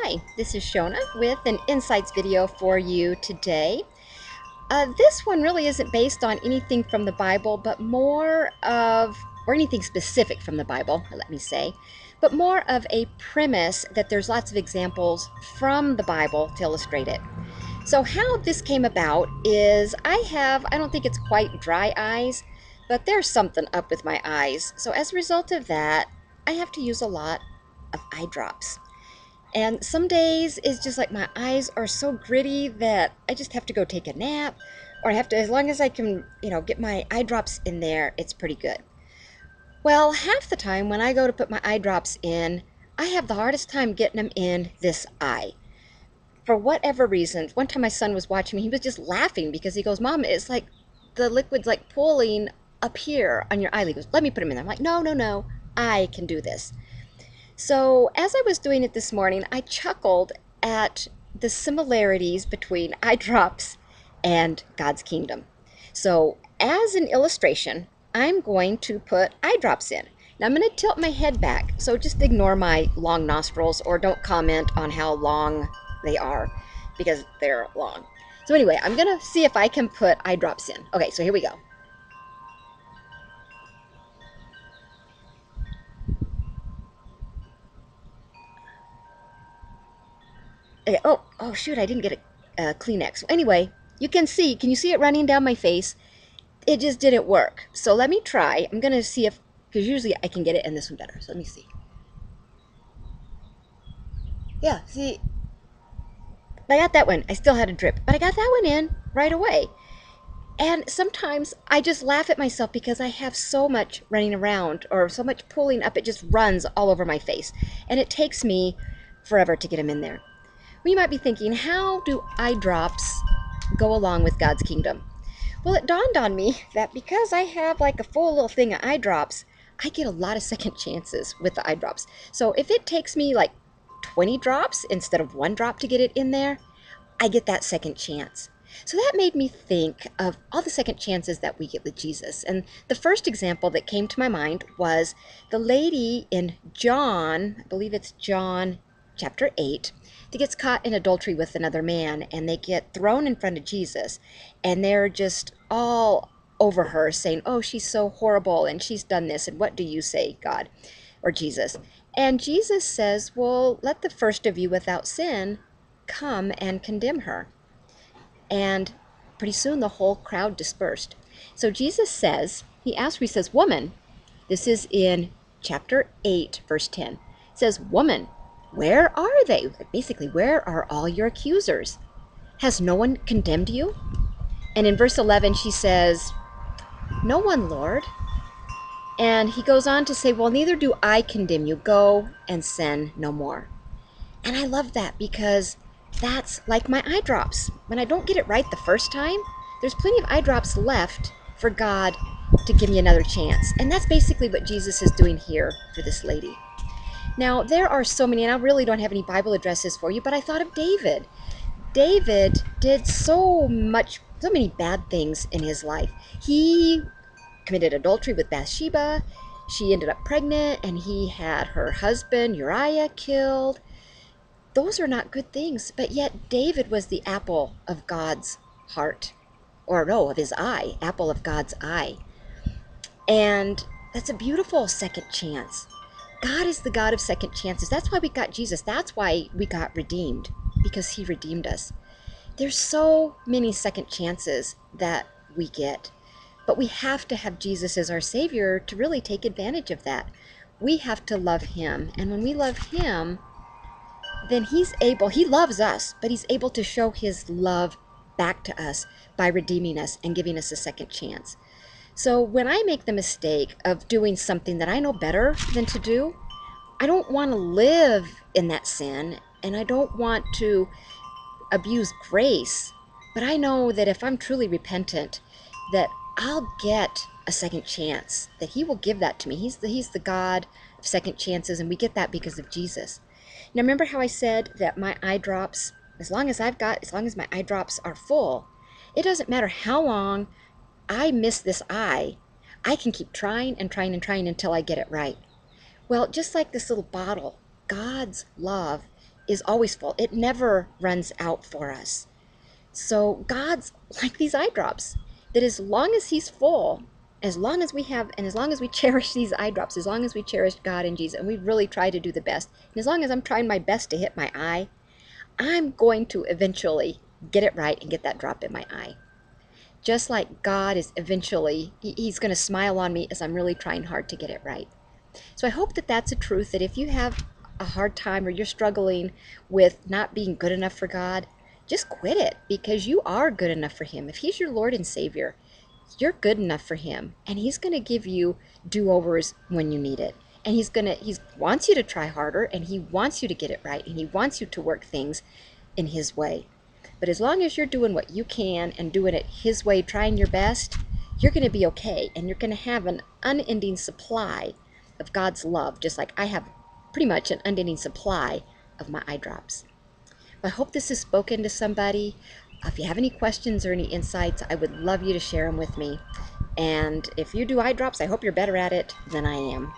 Hi, this is Shona with an insights video for you today. This one really isn't based on anything from the Bible, but more of, or anything specific from the Bible, let me say, but more of a premise that there's lots of examples from the Bible to illustrate it. So how this came about is I don't think it's quite dry eyes, but there's something up with my eyes. So as a result of that, I have to use a lot of eye drops. And some days it's just like my eyes are so gritty that I just have to go take a nap, or I have to, as long as I can, get my eye drops in there, it's pretty good. Well, half the time when I go to put my eye drops in, I have the hardest time getting them in this eye. For whatever reason, one time my son was watching me, he was just laughing because he goes, "Mom, it's like the liquid's like pooling up here on your eyelid." He goes, "Let me put them in there." I'm like, "No, no, no, I can do this." So, as I was doing it this morning, I chuckled at the similarities between eye drops and God's kingdom. So, as an illustration, I'm going to put eye drops in. Now, I'm going to tilt my head back, so just ignore my long nostrils or don't comment on how long they are because they're long. So, anyway, I'm going to see if I can put eye drops in. Okay, so here we go. Okay, oh, shoot, I didn't get a Kleenex. Anyway, can you see it running down my face? It just didn't work. So let me try. I'm going to see if, because usually I can get it in this one better. So let me see. Yeah, see, I got that one. I still had a drip, but I got that one in right away. And sometimes I just laugh at myself because I have so much running around or so much pulling up, it just runs all over my face. And it takes me forever to get them in there. Well, you might be thinking, how do eye drops go along with God's kingdom? Well, it dawned on me that because I have like a full little thing of eye drops, I get a lot of second chances with the eye drops. So if it takes me like 20 drops instead of one drop to get it in there, I get that second chance. So that made me think of all the second chances that we get with Jesus. And the first example that came to my mind was the lady in John, I believe it's John chapter 8, that gets caught in adultery with another man, and they get thrown in front of Jesus, and they're just all over her saying, "Oh, she's so horrible, and she's done this, and what do you say, God?" or Jesus. And Jesus says, "Well, let the first of you without sin come and condemn her." And pretty soon the whole crowd dispersed. So Jesus says, he says, "Woman," this is in chapter 8, verse 10, says, "Woman, where are they?" Basically, where are all your accusers? Has no one condemned you? And in verse 11, she says, "No one, Lord." And he goes on to say, "Well, neither do I condemn you. Go and sin no more." And I love that because that's like my eye drops. When I don't get it right the first time, there's plenty of eye drops left for God to give me another chance. And that's basically what Jesus is doing here for this lady. Now, there are so many, and I really don't have any Bible addresses for you, but I thought of David. David did so many bad things in his life. He committed adultery with Bathsheba. She ended up pregnant, and he had her husband Uriah killed. Those are not good things, but yet David was the apple of God's heart, or no, of his eye, apple of God's eye. And that's a beautiful second chance. God is the God of second chances. That's why we got Jesus. That's why we got redeemed, because he redeemed us. There's so many second chances that we get, but we have to have Jesus as our Savior to really take advantage of that. We have to love him, and when we love him, then he loves us, but he's able to show his love back to us by redeeming us and giving us a second chance. So when I make the mistake of doing something that I know better than to do, I don't want to live in that sin, and I don't want to abuse grace. But I know that if I'm truly repentant, that I'll get a second chance, that he will give that to me. He's the God of second chances, and we get that because of Jesus. Now, remember how I said that my eye drops, as long as my eye drops are full, it doesn't matter how long I miss this eye, I can keep trying and trying and trying until I get it right. Well, just like this little bottle, God's love is always full. It never runs out for us. So God's like these eye drops, that as long as He's full, as long as we have, and as long as we cherish these eye drops, as long as we cherish God and Jesus, and we really try to do the best, and as long as I'm trying my best to hit my eye, I'm going to eventually get it right and get that drop in my eye. Just like God is eventually, He's going to smile on me as I'm really trying hard to get it right. So I hope that that's a truth, that if you have a hard time or you're struggling with not being good enough for God, just quit it, because you are good enough for Him. If He's your Lord and Savior, you're good enough for Him, and He's going to give you do-overs when you need it. And He wants you to try harder, and He wants you to get it right, and He wants you to work things in His way. But as long as you're doing what you can and doing it His way, trying your best, you're going to be okay, and you're going to have an unending supply of God's love, just like I have pretty much an unending supply of my eye drops. I hope this has spoken to somebody. If you have any questions or any insights, I would love you to share them with me. And if you do eye drops, I hope you're better at it than I am.